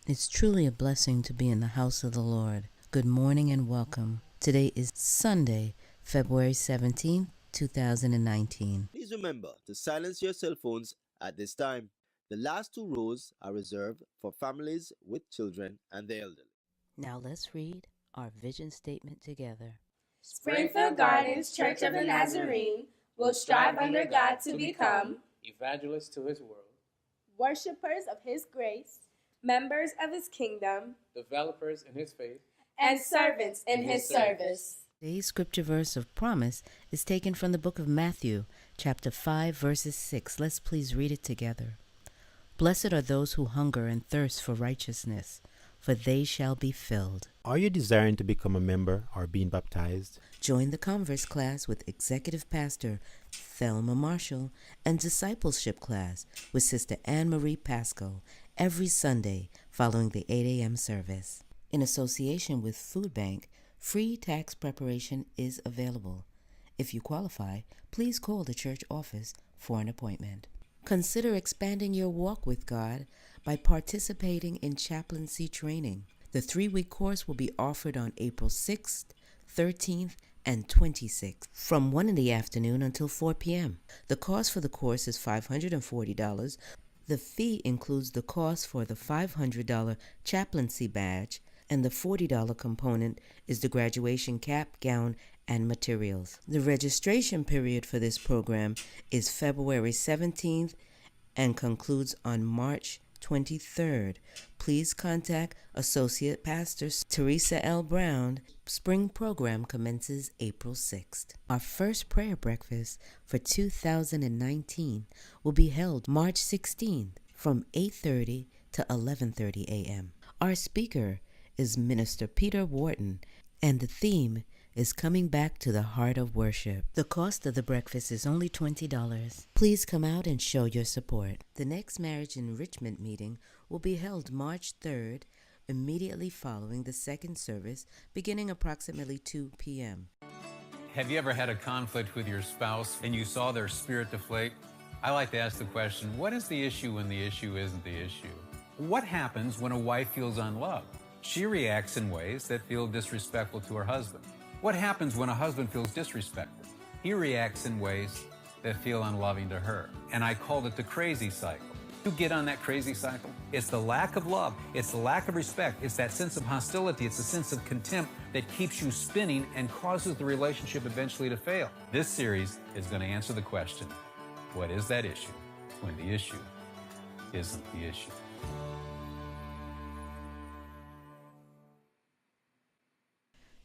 It's truly a blessing to be in the house of the Lord. Good morning and welcome. Today is Sunday, February 17th, 2019. Please remember to silence your cell phones at this time. The last two rows are reserved for families with children and the elderly. Now let's read our vision statement together. Springfield Gardens Church of the Nazarene will strive under God to become evangelists to His world, worshipers of His grace, members of His kingdom, developers in His faith, and servants in His service. Today's scripture verse of promise is taken from the book of Matthew, chapter 5, verses 6. Let's please read it together. Blessed are those who hunger and thirst for righteousness, for they shall be filled. Are you desiring to become a member or being baptized? Join the Converse class with Executive Pastor Thelma Marshall and Discipleship class with Sister Anne-Marie Pasco every Sunday following the 8 a.m. service. In association with Food Bank, free tax preparation is available. If you qualify, please call the church office for an appointment. Consider expanding your walk with God by participating in chaplaincy training. The 3-week course will be offered on April 6th, 13th, and 26th from 1 in the afternoon until 4 p.m. The cost for the course is $540. The fee includes the cost for the $500 chaplaincy badge, and the $40 component is the graduation cap, gown, and materials. The registration period for this program is February 17th and concludes on March 23rd. Please contact Associate Pastor Teresa L. Brown. Spring program commences April 6th. Our first prayer breakfast for 2019 will be held March 16th from 8:30 to 11:30 a.m. Our speaker is Minister Peter Wharton, and the theme is Coming Back to the Heart of Worship. The cost of the breakfast is only $20. Please come out and show your support. The next marriage enrichment meeting will be held March 3rd, immediately following the second service, beginning approximately 2 p.m. Have you ever had a conflict with your spouse and you saw their spirit deflate? I like to ask the question, what is the issue when the issue isn't the issue? What happens when a wife feels unloved? She reacts in ways that feel disrespectful to her husband. What happens when a husband feels disrespected? He reacts in ways that feel unloving to her. And I called it the crazy cycle. You get on that crazy cycle? It's the lack of love. It's the lack of respect. It's that sense of hostility. It's the sense of contempt that keeps you spinning and causes the relationship eventually to fail. This series is going to answer the question, what is that issue when the issue isn't the issue?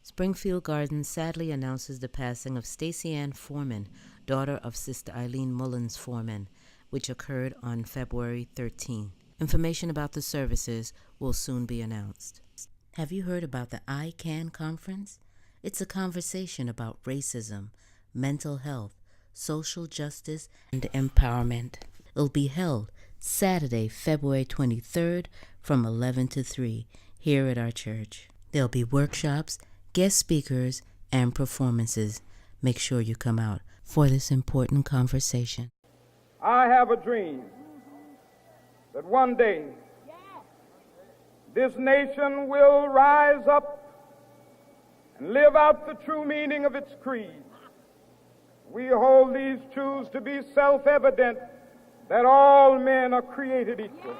Springfield Gardens sadly announces the passing of Stacey Ann Foreman, daughter of Sister Eileen Mullins Foreman, which occurred on February 13th. Information about the services will soon be announced. Have you heard about the I CAN conference? It's a conversation about racism, mental health, social justice, and empowerment. It'll be held Saturday, February 23rd from 11 to 3 here at our church. There'll be workshops, guest speakers, and performances. Make sure you come out for this important conversation. I have a dream that one day this nation will rise up and live out the true meaning of its creed. We hold these truths to be self-evident, that all men are created equal.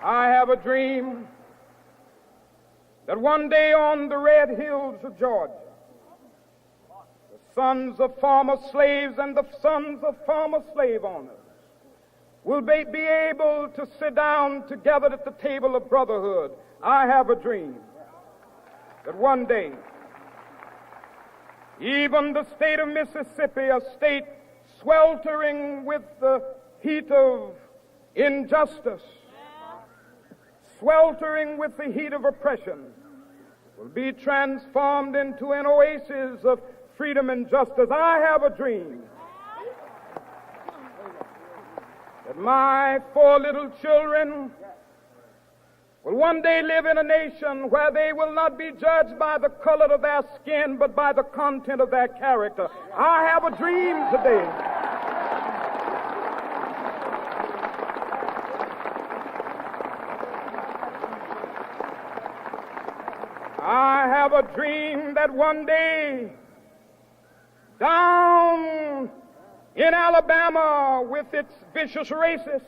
I have a dream that one day on the red hills of Georgia, the sons of former slaves and the sons of former slave owners will be able to sit down together at the table of brotherhood. I have a dream that one day, even the state of Mississippi, a state sweltering with the heat of injustice, sweltering with the heat of oppression, will be transformed into an oasis of freedom and justice. I have a dream that my 4 little children will one day live in a nation where they will not be judged by the color of their skin, but by the content of their character. I have a dream today. I have a dream that one day, down in Alabama, with its vicious racists,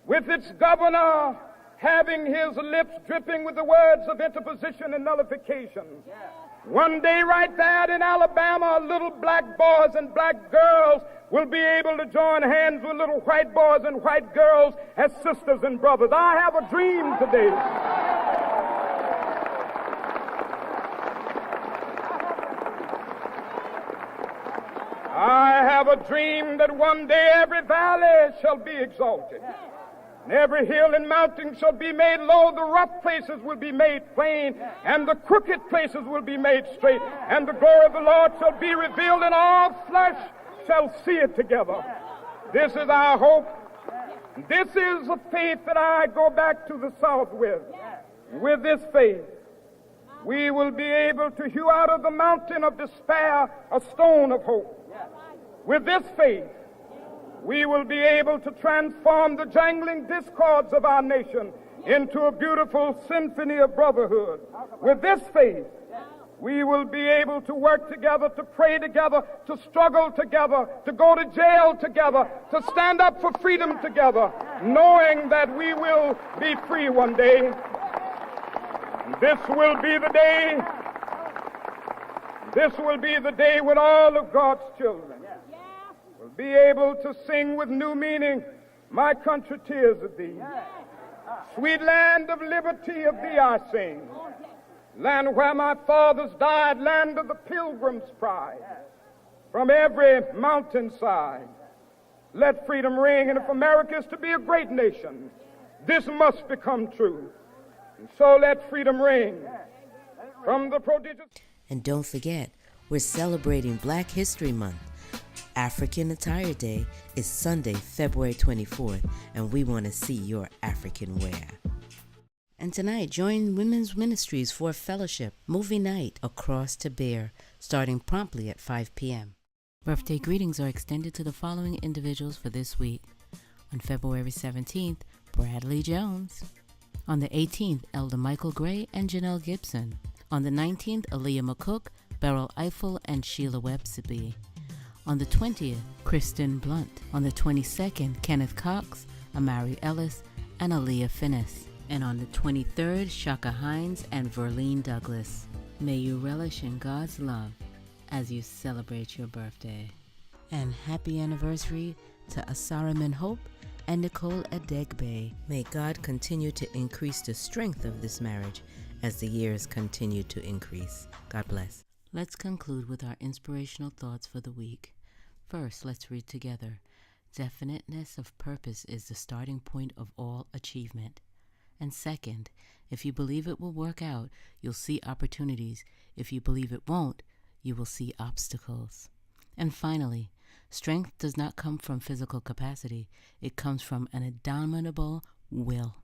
with its governor having his lips dripping with the words of interposition and nullification, one day right there in Alabama, little black boys and black girls will be able to join hands with little white boys and white girls as sisters and brothers. I have a dream today. I have a dream that one day every valley shall be exalted, and every hill and mountain shall be made low. The rough places will be made plain, and the crooked places will be made straight, and the glory of the Lord shall be revealed, and all flesh shall see it together. This is our hope. This is the faith that I go back to the South with. With this faith, we will be able to hew out of the mountain of despair a stone of hope. With this faith, we will be able to transform the jangling discords of our nation into a beautiful symphony of brotherhood. With this faith, we will be able to work together, to pray together, to struggle together, to go to jail together, to stand up for freedom together, knowing that we will be free one day. This will be the day. This will be the day when all of God's children will be able to sing with new meaning, "My country, tears of thee. Sweet land of liberty, of thee I sing. Land where my fathers died, land of the pilgrim's pride. From every mountainside, let freedom ring. And if America is to be a great nation, this must become true. And so let freedom ring from the prodigious..." And don't forget, we're celebrating Black History Month. African Attire Day is Sunday, February 24th, and we want to see your African wear. And tonight, join Women's Ministries for a fellowship movie night across to Bear, starting promptly at 5 p.m. Birthday greetings are extended to the following individuals for this week. On February 17th, Bradley Jones. On the 18th, Elder Michael Gray and Janelle Gibson. On the 19th, Aaliyah McCook, Beryl Eiffel, and Sheila Websby. On the 20th, Kristen Blunt. On the 22nd, Kenneth Cox, Amari Ellis, and Aaliyah Finnis. And on the 23rd, Shaka Hines and Verlene Douglas. May you relish in God's love as you celebrate your birthday. And happy anniversary to Asaraman Hope and Nicole Adegbe. May God continue to increase the strength of this marriage as the years continue to increase. God bless. Let's conclude with our inspirational thoughts for the week. First, let's read together. Definiteness of purpose is the starting point of all achievement. And second, if you believe it will work out, you'll see opportunities. If you believe it won't, you will see obstacles. And finally, strength does not come from physical capacity. It comes from an indomitable will.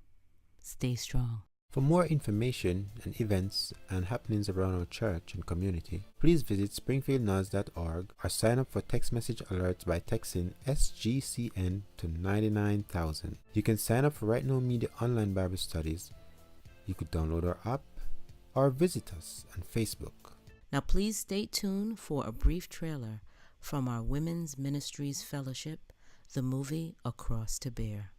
Stay strong. For more information and events and happenings around our church and community, please visit springfieldnos.org or sign up for text message alerts by texting SGCN to 99,000. You can sign up for Right Now Media online Bible studies. You could download our app or visit us on Facebook. Now please stay tuned for a brief trailer from our Women's Ministries Fellowship, the movie Across to Bear.